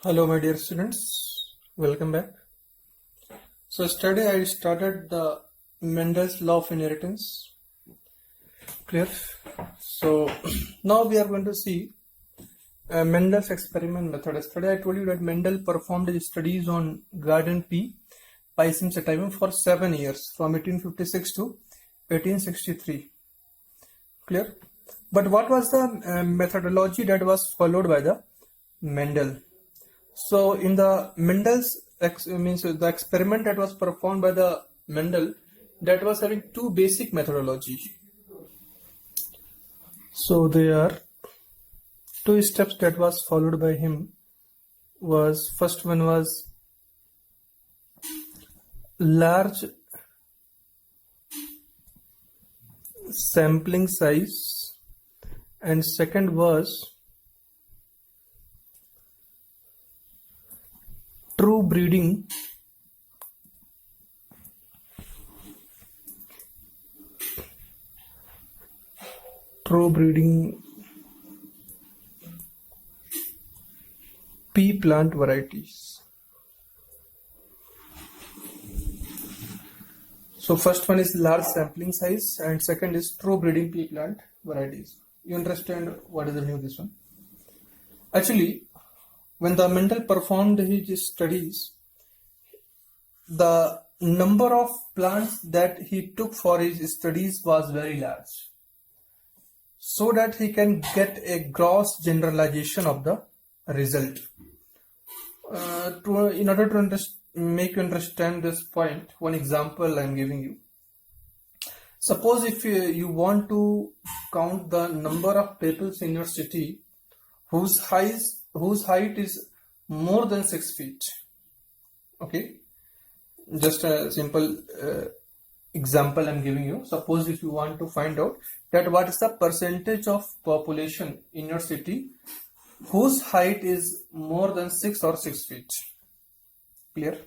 Hello, my dear students. Welcome back. So, yesterday I started the Mendel's law of inheritance. Clear? So, now we are going to see Mendel's experiment method. Yesterday I told you that Mendel performed his studies on garden pea Pisces sativum for 7 years, from 1856 to 1863. Clear? But what was the methodology that was followed by the Mendel? So in the Mendel's the experiment that was performed by the Mendel, that was having two basic methodology. So there are two steps that was followed by him. Was first one was large sampling size, and second was true breeding pea plant varieties. So first one is large sampling size and second is true breeding pea plant varieties. You understand what is the meaning of this one? Actually, when the Mendel performed his studies, the number of plants that he took for his studies was very large, so that he can get a gross generalization of the result. In order to make you understand this point, one example I am giving you. Suppose if you want to count the number of people in your city whose height is more than 6 feet. Okay, just a simple example I'm giving you. Suppose if you want to find out that what is the percentage of population in your city whose height is more than 6 or 6 feet. Clear?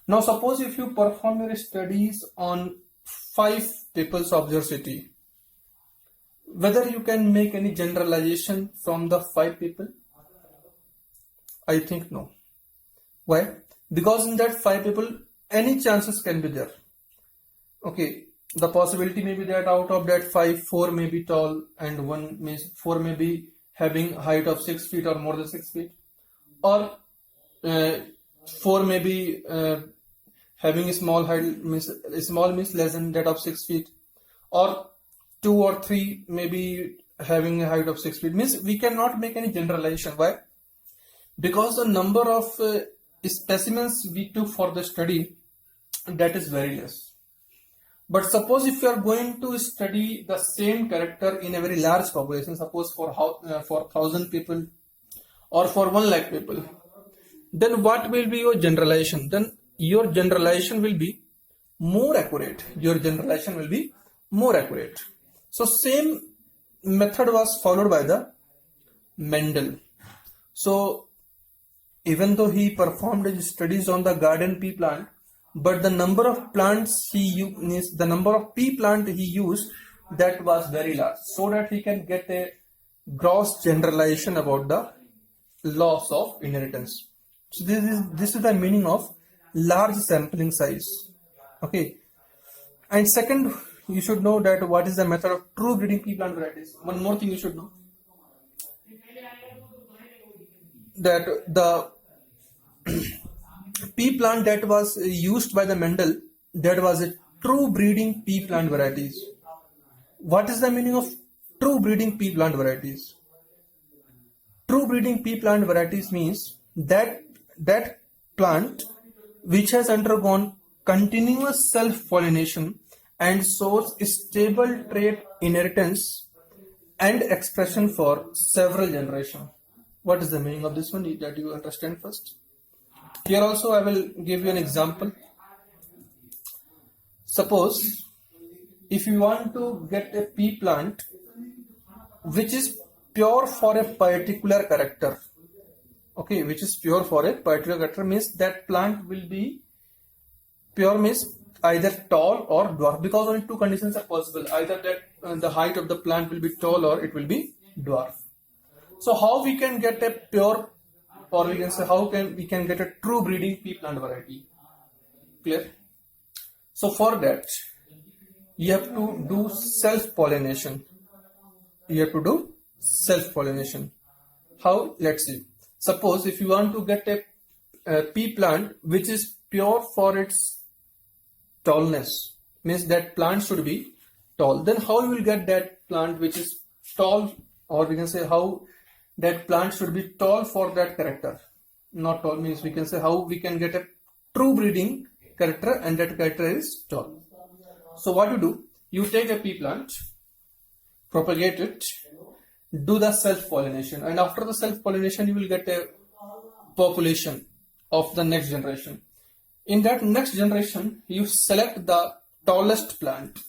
Now suppose if you perform your studies on 5 peoples of your city, whether you can make any generalization from the 5 people? I think no. Why? Because in that 5 people, any chances can be there. Okay, the possibility may be that out of that 5, 4 may be tall and 4 may be having height of 6 feet or more than 6 feet, or 4 may be having a small height, small means less than that of 6 feet, or 2 or 3 may be having a height of 6 feet. Means we cannot make any generalization. Why? Because the number of specimens we took for the study, that is very less. But suppose if you are going to study the same character in a very large population, suppose for 1,000 people or for 1 lakh people, then what will be your generalization? Then your generalization will be more accurate. So same method was followed by the Mendel. So even though he performed his studies on the garden pea plant, but the number of plants the number of pea plant he used, that was very large, so that he can get a gross generalization about the laws of inheritance. So this is the meaning of large sampling size. Okay, and second, you should know that what is the method of true breeding pea plant varieties. One more thing you should know, that the pea plant that was used by the Mendel, that was a true breeding pea plant varieties. What is the meaning of true breeding pea plant varieties? True breeding pea plant varieties means that plant which has undergone continuous self-pollination and shows stable trait inheritance and expression for several generations. What is the meaning of this one? That you understand first. Here also I will give you an example. Suppose if you want to get a pea plant which is pure for a particular character, okay, which is pure for a particular character, means that plant will be pure, means either tall or dwarf, because only two conditions are possible, either that the height of the plant will be tall or it will be dwarf. So how we can get a pure or we can say how can we can get a true breeding pea plant variety. Clear? So for that, you have to do self-pollination. You have to do self-pollination. How? Let's see. Suppose if you want to get a pea plant which is pure for its tallness, means that plant should be tall, then how you will get that plant which is tall, or we can say how that plant should be tall for that character. Not tall means we can say how we can get a true breeding character and that character is tall. So what you do, you take a pea plant, propagate it, do the self-pollination, and after the self-pollination you will get a population of the next generation. In that next generation you select the tallest plant.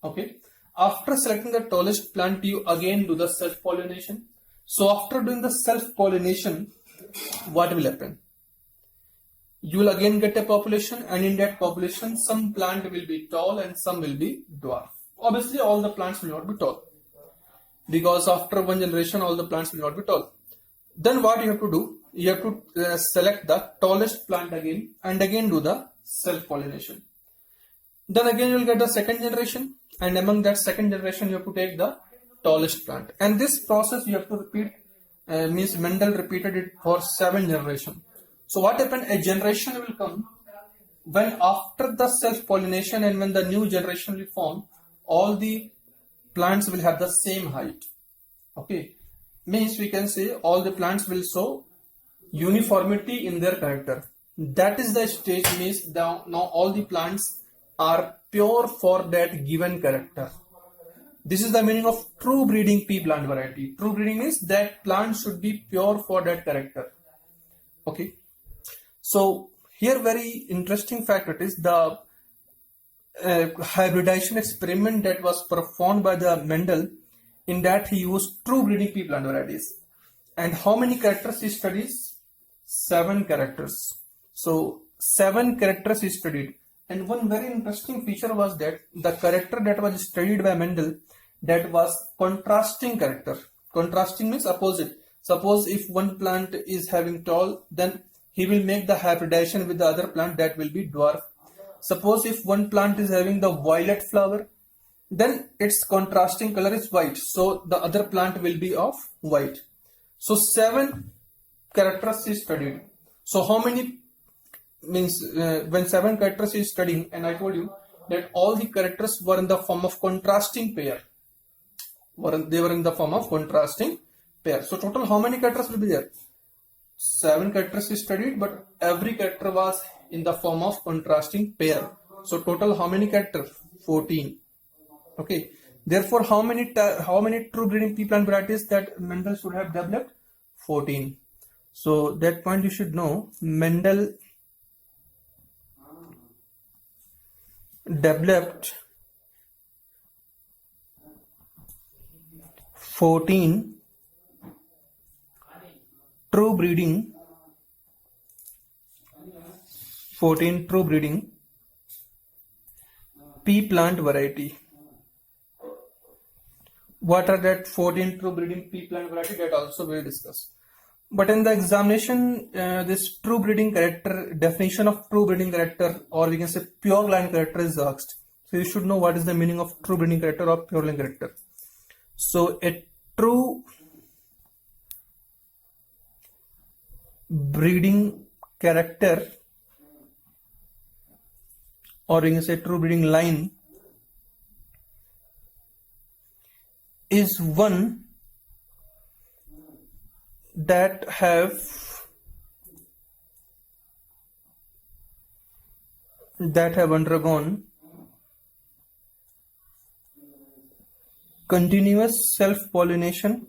Okay, after selecting the tallest plant you again do the self-pollination. So after doing the self-pollination, what will happen? You will again get a population, and in that population some plant will be tall and some will be dwarf. Obviously all the plants will not be tall, because after one generation all the plants will not be tall. Then what you have to do, you have to select the tallest plant again and again do the self-pollination. Then again you will get the second generation, and among that second generation you have to take the tallest plant, and this process you have to repeat, means Mendel repeated it for 7 generations. So what happened, a generation will come when after the self-pollination and when the new generation will form, all the plants will have the same height. Okay, means we can say all the plants will show uniformity in their character. That is the stage, means now all the plants are pure for that given character. This is the meaning of true breeding pea plant variety. True breeding means that plant should be pure for that character. Okay, so here very interesting fact it is the hybridization experiment that was performed by the Mendel. In that he used true breeding pea plant varieties, and how many characters he studies? 7 characters. So 7 characters he studied, and one very interesting feature was that the character that was studied by Mendel, that was contrasting character. Contrasting means opposite. Suppose if one plant is having tall, then he will make the hybridization with the other plant that will be dwarf. Suppose if one plant is having the violet flower, then its contrasting color is white, so the other plant will be of white. So 7 characters is studied. So how many means when 7 characters is studying, and I told you that all the characters were in the form of contrasting pair. They were in the form of contrasting pair. So total how many characters will be there? 7 characters is studied, but every character was in the form of contrasting pair. So total how many characters? 14. Okay. Therefore, how many true breeding pea plant varieties that Mendel should have developed? 14. So that point you should know. Mendel developed 14 true breeding pea plant variety. What are that 14 true breeding pea plant variety? That also we will discuss. But in the examination, this true breeding character, definition of true breeding character, or we can say pure line character is asked. So you should know what is the meaning of true breeding character or pure line character. So a true breeding character, or we can say true breeding line, is one that have undergone continuous self-pollination,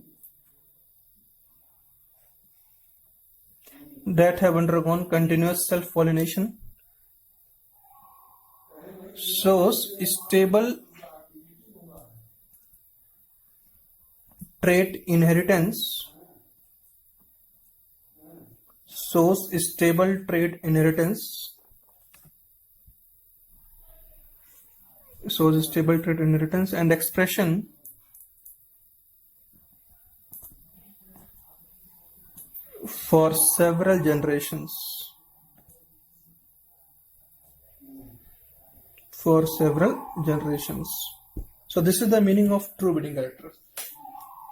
shows stable trait inheritance, and expression for several generations. For several generations. So this is the meaning of true breeding character.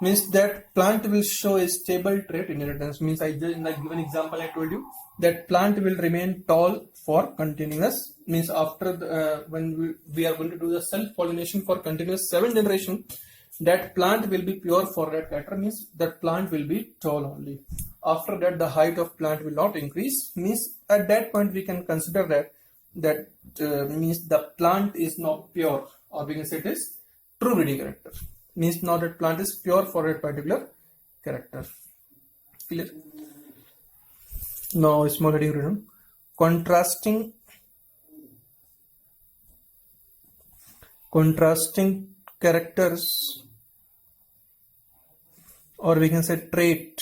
Means that plant will show a stable trait inheritance. Means in the given example I told you that plant will remain tall for continuous. Means after when we are going to do the self-pollination for continuous 7 generation, that plant will be pure for that character. Means that plant will be tall only. After that the height of plant will not increase. Means at that point we can consider that means the plant is not pure, or we can say it is true breeding character. Means now that plant is pure for a particular character. Clear? Now small heading written. Contrasting characters, or we can say trait,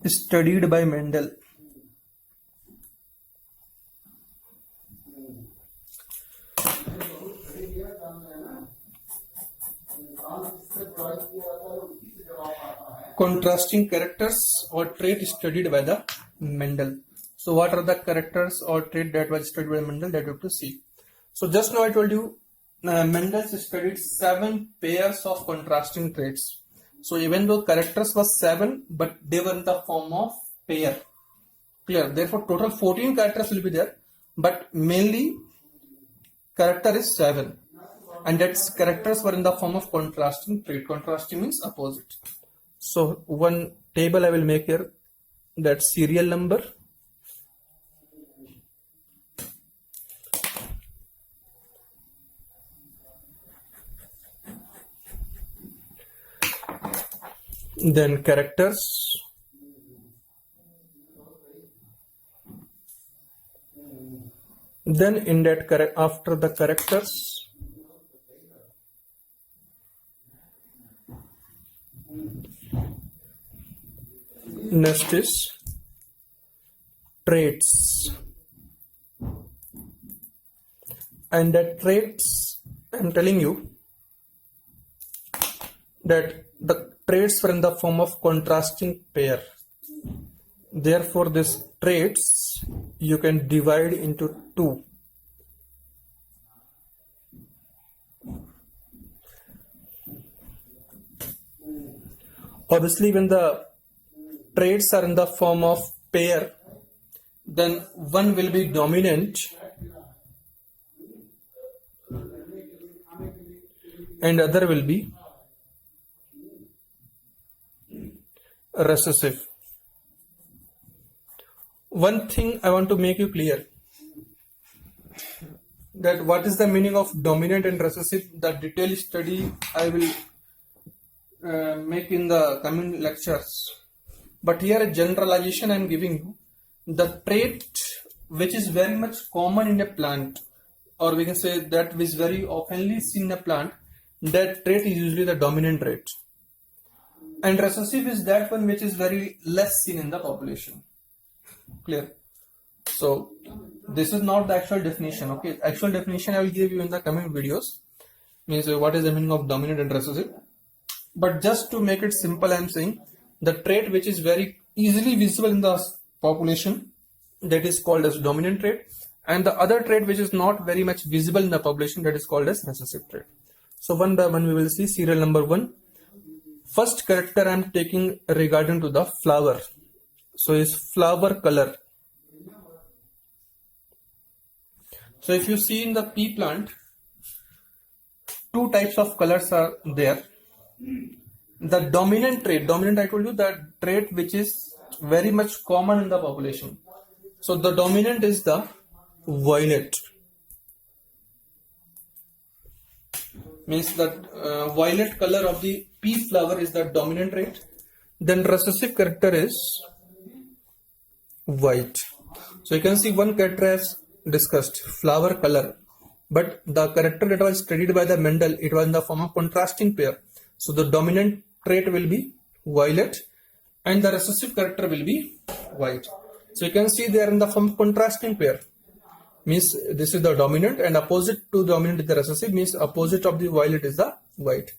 studied by Mendel. Contrasting characters or trait studied by the Mendel. So what are the characters or trait that was studied by Mendel that we have to see? So just now I told you Mendel studied 7 pairs of contrasting traits. So even though characters was 7, but they were in the form of pair. Clear? Therefore total 14 characters will be there, but mainly character is 7. And that characters were in the form of contrasting trait. Contrasting means opposite. So one table I will make here, that serial number, then characters, then in that after the characters, next is traits, and that traits, I'm telling you that the traits were in the form of contrasting pair. Therefore this traits you can divide into 2. Obviously when the traits are in the form of pair, then one will be dominant and other will be recessive. One thing I want to make you clear, that what is the meaning of dominant and recessive. The detailed study I will make in the coming lectures. But here a generalization I am giving you. The trait which is very much common in a plant, or we can say that which is very oftenly seen in a plant, that trait is usually the dominant trait. And recessive is that one which is very less seen in the population. Clear? So this is not the actual definition. Okay, actual definition I will give you in the coming videos. Means what is the meaning of dominant and recessive. But just to make it simple, I am saying the trait which is very easily visible in the population, that is called as dominant trait, and the other trait which is not very much visible in the population, that is called as recessive trait. So one by one we will see. Serial number 1. First character I am taking regarding to the flower. So is flower color. So if you see in the pea plant, 2 types of colors are there. The dominant trait, dominant I told you, that trait which is very much common in the population. So the dominant is the violet. Means that violet color of the pea flower is the dominant trait. Then recessive character is white. So you can see one character as discussed, flower color. But the character that was studied by the Mendel, it was in the form of contrasting pair. So the dominant trait will be violet and the recessive character will be white. So you can see they are in the form of contrasting pair. Means this is the dominant and opposite to dominant is the recessive, means opposite of the violet is the white.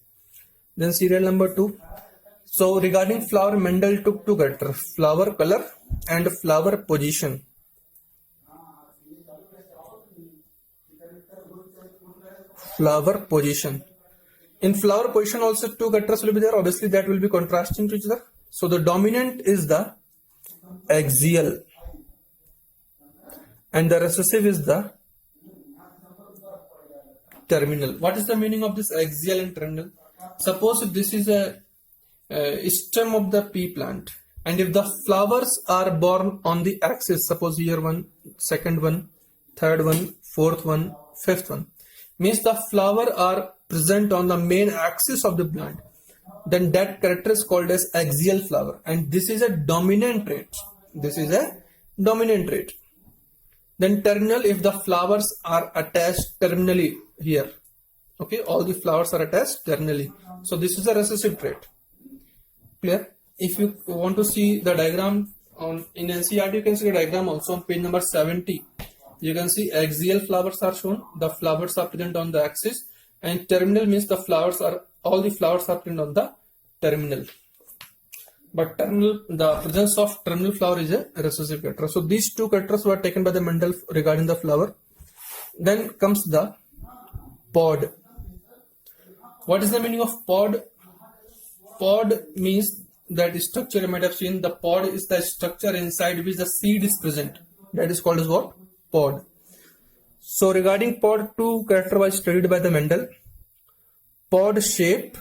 Then serial number 2. So regarding flower, Mendel took two characters, flower color and flower position. Flower position. In flower position also two characters will be there. Obviously that will be contrasting to each other. So the dominant is the axial and the recessive is the terminal. What is the meaning of this axial and terminal? Suppose if this is a stem of the pea plant, and if the flowers are born on the axis, suppose here one, second one, third one, fourth one, fifth one, means the flower are present on the main axis of the plant, then that character is called as axial flower, and this is a dominant trait. This is a dominant trait. Then terminal, if the flowers are attached terminally here, okay, all the flowers are attached terminally, so this is a recessive trait. Clear? If you want to see the diagram in NCERT, you can see the diagram also on page number 70. You can see axial flowers are shown. The flowers are present on the axis, and terminal means the flowers are, all the flowers are present on the terminal. But terminal, the presence of terminal flower is a recessive character. So these two characters were taken by the Mendel regarding the flower. Then comes the pod. What is the meaning of pod? Pod means that structure you might have seen. The pod is the structure inside which the seed is present. That is called as what? Pod. So regarding pod, two characters were studied by the Mendel. Pod shape.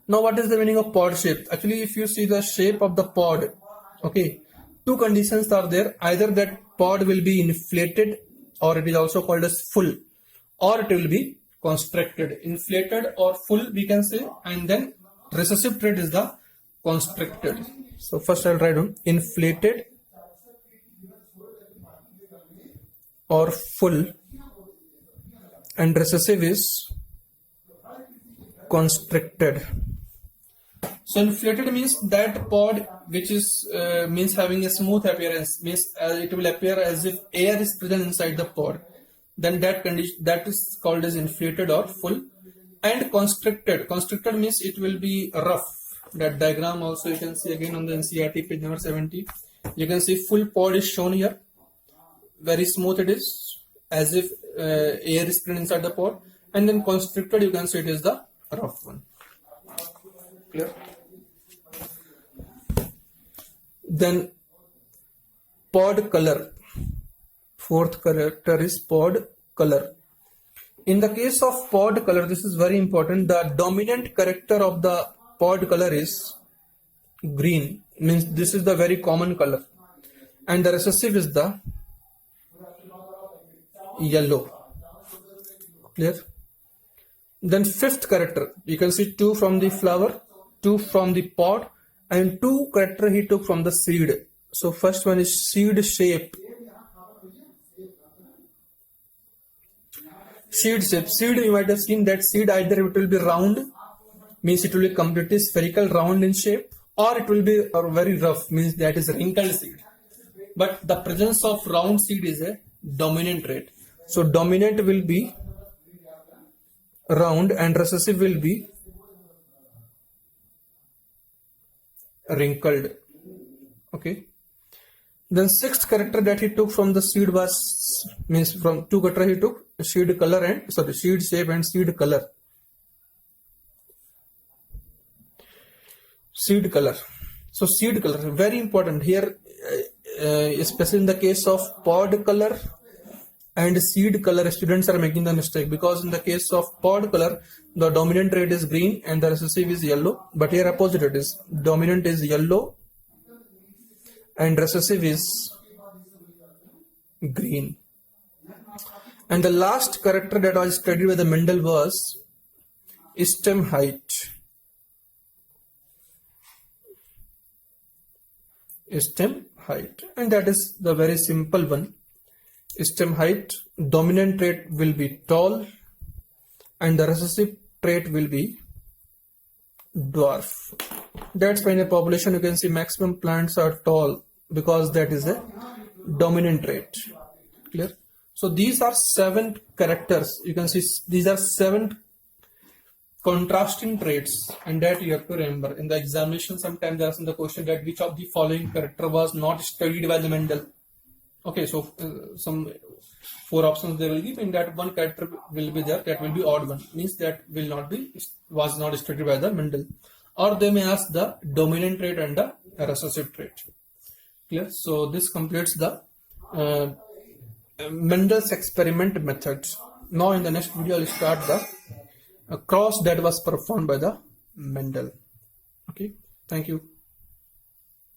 Now what is the meaning of pod shape? Actually, if you see the shape of the pod, okay, two conditions are there. Either that pod will be inflated, or it is also called as full, or it will be constricted. Inflated or full we can say, and then recessive trait is the constricted. So first I'll write down inflated or full, and recessive is constricted. So inflated means that pod which is means having a smooth appearance, means it will appear as if air is present inside the pod. Then that condition, that is called as inflated or full. And constricted. Constricted means it will be rough. That diagram also you can see again on the NCERT page number 70. You can see full pod is shown here. Very smooth it is, as if air is present inside the pod. And then constricted, you can say it is the rough one. Clear? Then pod color. Fourth character is pod color. In the case of pod color, this is very important. The dominant character of the pod color is green. Means this is the very common color. And the recessive is the yellow. Clear? Then fifth character, you can see two from the flower, two from the pod, and two character he took from the seed. So first one is seed shape. Seed shape. Seed, you might have seen that seed, either it will be round, means it will be completely spherical, round in shape, or it will be very rough, means that is wrinkled seed. But the presence of round seed is a dominant trait. So dominant will be round and recessive will be wrinkled. Okay. Then sixth character that he took from the seed was, means from two character he took, seed color and seed shape and seed color. Seed color. So seed color very important here, especially in the case of pod color and seed color, students are making the mistake, because in the case of pod color the dominant trait is green and the recessive is yellow, but here opposite it is, dominant is yellow and recessive is green. And the last character that was studied by the Mendel was stem height. Stem height, and that is the very simple one. Stem height, dominant trait will be tall and the recessive trait will be dwarf. That's why in a population you can see maximum plants are tall, because that is a dominant trait. Clear? So these are 7 characters. You can see these are 7 contrasting traits, and that you have to remember. In the examination, sometimes there is the question that which of the following character was not studied by the Mendel. Okay, so some 4 options there will be. In that, one character will be there, that will be odd one, means that was not studied by the Mendel. Or they may ask the dominant trait and the recessive trait. Clear? So this completes the Mendel's experiment method. Now in the next video, I will start the cross that was performed by the Mendel. Okay, thank you.